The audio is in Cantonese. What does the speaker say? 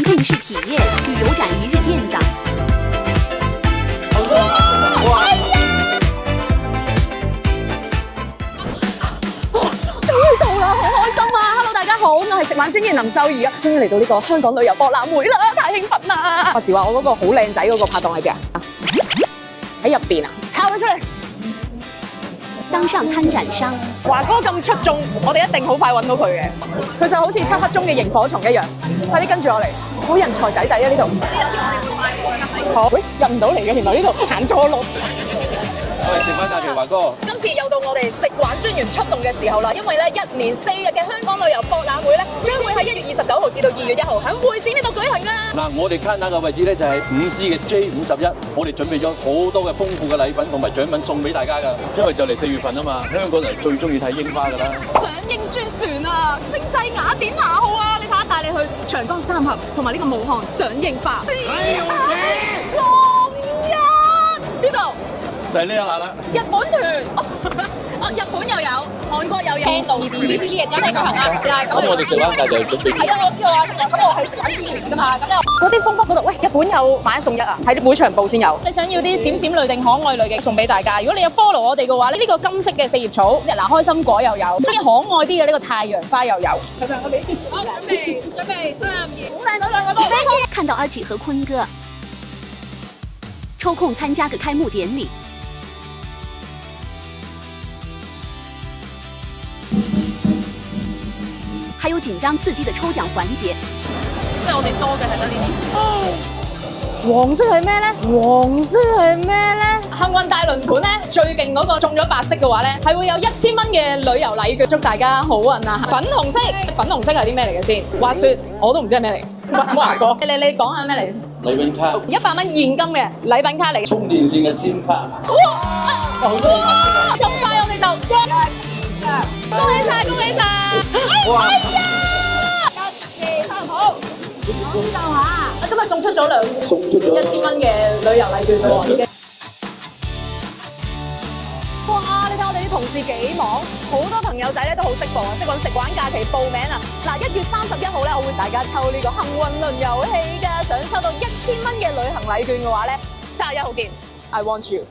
见识体验，与有展一日见长。終於到啦，好開心啊 ！Hello， 大家好，我係食玩專員林秀儀啊，終於嚟到呢個香港旅遊博覽會啦，太興奮啦！話時話我嗰個好靚仔嗰個拍檔喺邊啊？喺入邊啊，抄佢出嚟！當上參展商，華哥咁出眾，我哋一定好快揾到佢嘅。佢就好似漆黑中嘅螢火蟲一樣，快啲跟住我嚟，好人才仔仔啊呢度！好，喂，入唔到嚟嘅，原來呢度行錯路。我係食玩大皮華哥。今次又到我哋食玩專員出動嘅時候啦，因為咧1年4日嘅香港旅遊博覽會咧，將會喺1月29號至到2月1號喺會展呢度舉行啊！嗱，我哋 counter 嘅位置咧就係5C 嘅 J51，我哋準備咗好多嘅豐富嘅禮品同埋獎品送俾大家㗎，因為就嚟4月份啊嘛，香港人最中意睇櫻花㗎啦。上櫻珠船啊，星際雅典娜號啊，你睇下帶你去長江三峽同埋呢個武漢賞櫻花。呢度。就係呢一下啦！日本團，日本又有，韓國又有。聽到呢啲嘢真係強啦！咁我哋食玩界就準備。係啊，我知道啊，咁我係食玩專員㗎嘛，咁咧。嗰啲風波嗰度，喂，日本有買1送1啊！喺會場部先有。你想要啲閃閃類定可愛類嘅送俾大家。如果你有 follow 我哋嘅話，呢個金色嘅4葉草，嗱開心果又有，中意可愛啲嘅呢個太陽花又有。係咪我俾？好，準備3、2，好靚嗰兩個波。看到阿幾和坤哥抽空參加個開幕典禮。還有緊張刺激的抽獎環節，即係我哋多嘅係得呢啲。黃色係咩咧？黃色係咩咧？幸運大輪盤咧，最勁嗰個中咗白色嘅話咧，係會有1000蚊嘅旅遊禮券，祝大家好運啊！粉紅色係啲咩嚟嘅先？滑雪我都唔知係咩嚟，冇行過。你講下咩嚟嘅先？禮品卡100蚊現金嘅禮品卡嚟。充電線嘅 SIM 卡。哇！咁快我哋就恭喜晒！哎呀！1、2、3好，我知道啊！今日送出咗1000蚊嘅旅遊禮券喎，已經。哇！你睇我哋啲同事幾忙，好多朋友仔咧都好識報啊，識揾食玩假期報名啊！嗱，1月31號咧，我會大家抽呢個幸運輪遊戲㗎，想抽到1000蚊嘅旅行禮券嘅話咧，31號見 ，I want you。